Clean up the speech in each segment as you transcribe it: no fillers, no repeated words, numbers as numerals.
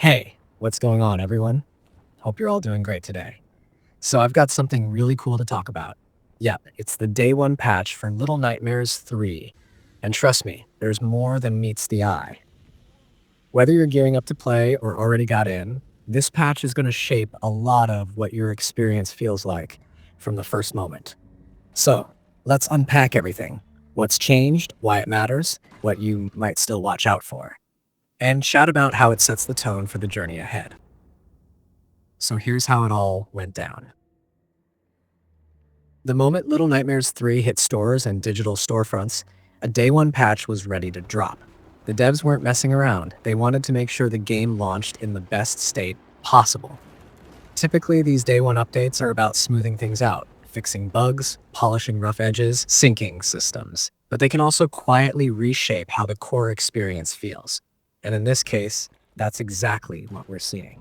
Hey, what's going on, everyone? Hope you're all doing great today. So, I've got something really cool to talk about. Yep, it's the day one patch for Little Nightmares 3. And trust me, there's more than meets the eye. Whether you're gearing up to play or already got in, this patch is going to shape a lot of what your experience feels like from the first moment. So, let's unpack everything: what's changed, why it matters, what you might still watch out for, and chat about how it sets the tone for the journey ahead. So here's how it all went down. The moment Little Nightmares 3 hit stores and digital storefronts, a day one patch was ready to drop. The devs weren't messing around. They wanted to make sure the game launched in the best state possible. Typically, these day one updates are about smoothing things out, fixing bugs, polishing rough edges, syncing systems. But they can also quietly reshape how the core experience feels. And in this case, that's exactly what we're seeing.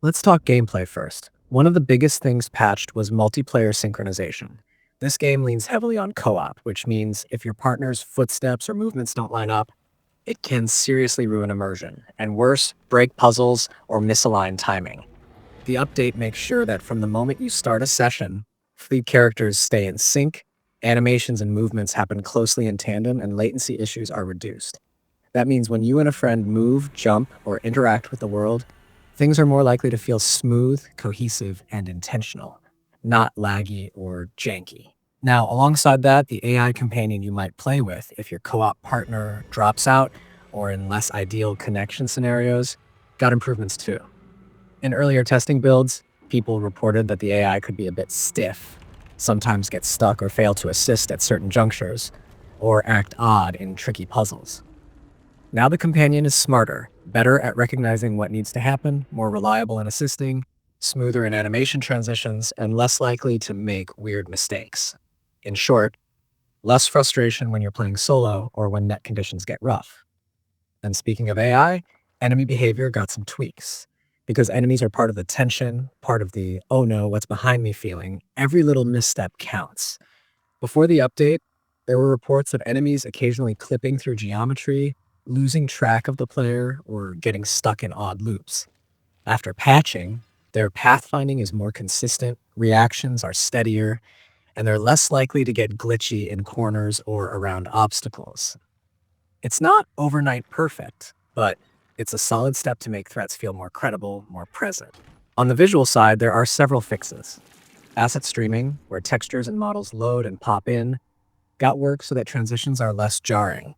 Let's talk gameplay first. One of the biggest things patched was multiplayer synchronization. This game leans heavily on co-op, which means if your partner's footsteps or movements don't line up, it can seriously ruin immersion, and worse, break puzzles or misalign timing. The update makes sure that from the moment you start a session, the characters stay in sync, animations and movements happen closely in tandem, and latency issues are reduced. That means when you and a friend move, jump, or interact with the world, things are more likely to feel smooth, cohesive, and intentional, not laggy or janky. Now, alongside that, the AI companion you might play with, if your co op partner drops out or in less ideal connection scenarios, got improvements too. In earlier testing builds, people reported that the AI could be a bit stiff, sometimes get stuck or fail to assist at certain junctures, or act odd in tricky puzzles. Now the companion is smarter, better at recognizing what needs to happen, more reliable in assisting, smoother in animation transitions, and less likely to make weird mistakes. In short, less frustration when you're playing solo or when net conditions get rough. And speaking of AI, enemy behavior got some tweaks. Because enemies are part of the tension, part of the oh no, what's behind me feeling, every little misstep counts. Before the update, there were reports of enemies occasionally clipping through geometry, losing track of the player, or getting stuck in odd loops. After patching, their pathfinding is more consistent, reactions are steadier, and they're less likely to get glitchy in corners or around obstacles. It's not overnight perfect, but it's a solid step to make threats feel more credible, more present. On the visual side, there are several fixes. Asset streaming, where textures and models load and pop in, got work so that transitions are less jarring.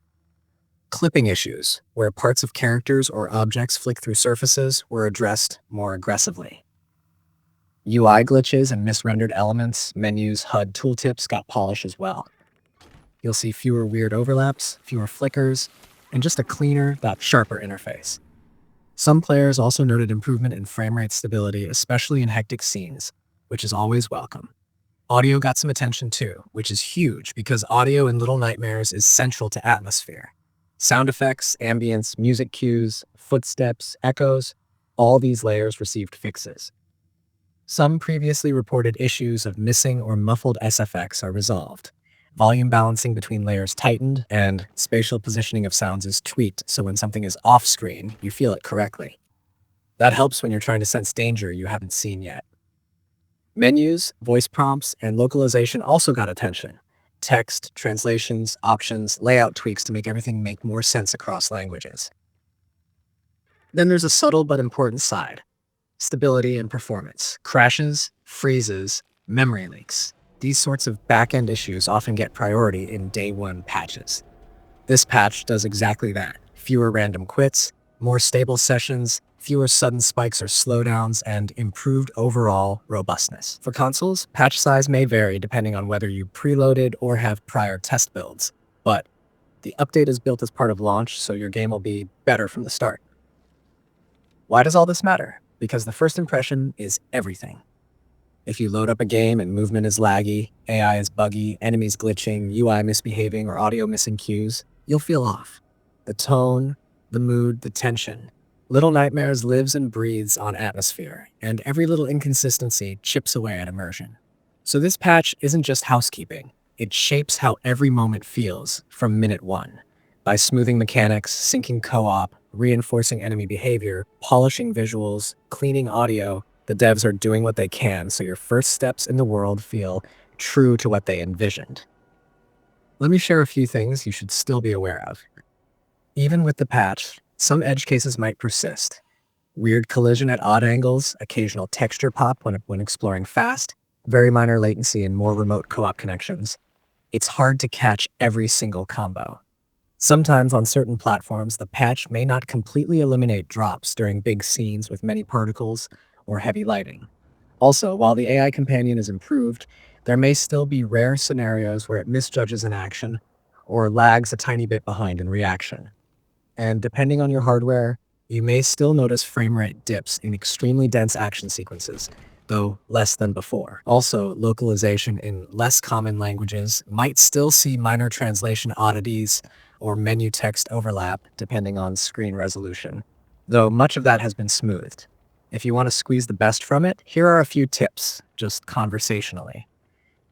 Clipping issues, where parts of characters or objects flick through surfaces, were addressed more aggressively. UI glitches and misrendered elements, menus, HUD tooltips got polished as well. You'll see fewer weird overlaps, fewer flickers, and just a cleaner, sharper interface. Some players also noted improvement in frame rate stability, especially in hectic scenes, which is always welcome. Audio got some attention too, which is huge because audio in Little Nightmares is central to atmosphere. Sound effects, ambience, music cues, footsteps, echoes, all these layers received fixes. Some previously reported issues of missing or muffled SFX are resolved. Volume balancing between layers tightened, and spatial positioning of sounds is tweaked so when something is off-screen, you feel it correctly. That helps when you're trying to sense danger you haven't seen yet. Menus, voice prompts, and localization also got attention. Text, translations, options, layout tweaks to make everything make more sense across languages. Then there's a subtle but important side: stability and performance. Crashes, freezes, memory leaks. These sorts of back-end issues often get priority in day one patches. This patch does exactly that. Fewer random quits, more stable sessions, fewer sudden spikes or slowdowns, and improved overall robustness. For consoles, patch size may vary depending on whether you preloaded or have prior test builds, but the update is built as part of launch, so your game will be better from the start. Why does all this matter? Because the first impression is everything. If you load up a game and movement is laggy, AI is buggy, enemies glitching, UI misbehaving, or audio missing cues, you'll feel off. The tone, the mood, the tension. Little Nightmares lives and breathes on atmosphere, and every little inconsistency chips away at immersion. So this patch isn't just housekeeping. It shapes how every moment feels from minute one. By smoothing mechanics, syncing co-op, reinforcing enemy behavior, polishing visuals, cleaning audio. The devs are doing what they can so your first steps in the world feel true to what they envisioned. Let me share a few things you should still be aware of. Even with the patch, some edge cases might persist. Weird collision at odd angles, occasional texture pop when exploring fast, very minor latency in more remote co-op connections. It's hard to catch every single combo. Sometimes on certain platforms, the patch may not completely eliminate drops during big scenes with many particles or heavy lighting. Also, while the AI companion is improved, there may still be rare scenarios where it misjudges an action or lags a tiny bit behind in reaction. And depending on your hardware, you may still notice frame rate dips in extremely dense action sequences, though less than before. Also, localization in less common languages might still see minor translation oddities or menu text overlap depending on screen resolution, though much of that has been smoothed. If you want to squeeze the best from it, here are a few tips, just conversationally.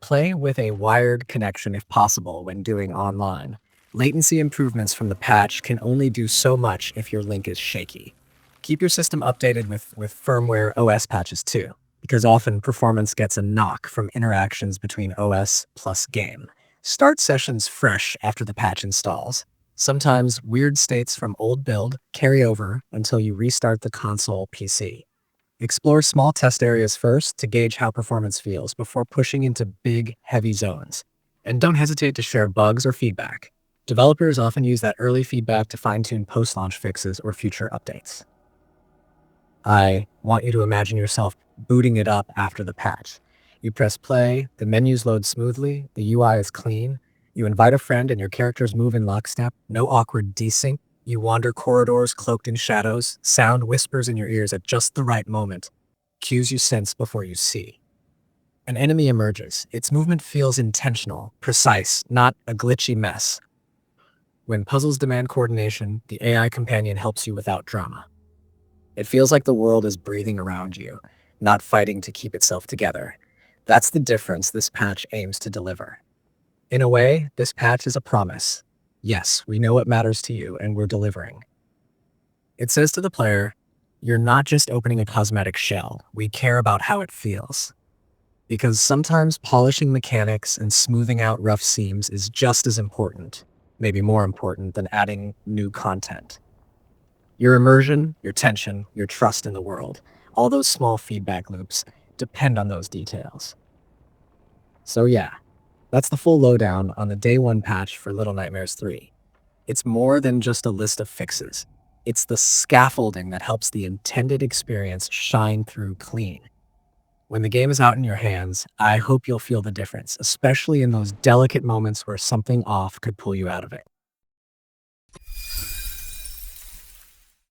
Play with a wired connection if possible when doing online. Latency improvements from the patch can only do so much if your link is shaky. Keep your system updated with firmware OS patches too, because often performance gets a knock from interactions between OS plus game. Start sessions fresh after the patch installs. Sometimes weird states from old build carry over until you restart the console PC. Explore small test areas first to gauge how performance feels before pushing into big, heavy zones. And don't hesitate to share bugs or feedback. Developers often use that early feedback to fine-tune post-launch fixes or future updates. I want you to imagine yourself booting it up after the patch. You press play, the menus load smoothly, the UI is clean, you invite a friend and your characters move in lockstep, no awkward desync. You wander corridors cloaked in shadows, sound whispers in your ears at just the right moment, cues you sense before you see. An enemy emerges. Its movement feels intentional, precise, not a glitchy mess. When puzzles demand coordination, the AI companion helps you without drama. It feels like the world is breathing around you, not fighting to keep itself together. That's the difference this patch aims to deliver. In a way, this patch is a promise. Yes, we know what matters to you, and we're delivering. It says to the player, you're not just opening a cosmetic shell, we care about how it feels. Because sometimes polishing mechanics and smoothing out rough seams is just as important, maybe more important than adding new content. Your immersion, your tension, your trust in the world, all those small feedback loops depend on those details. So yeah, that's the full lowdown on the day one patch for Little Nightmares 3. It's more than just a list of fixes. It's the scaffolding that helps the intended experience shine through clean. When the game is out in your hands, I hope you'll feel the difference, especially in those delicate moments where something off could pull you out of it.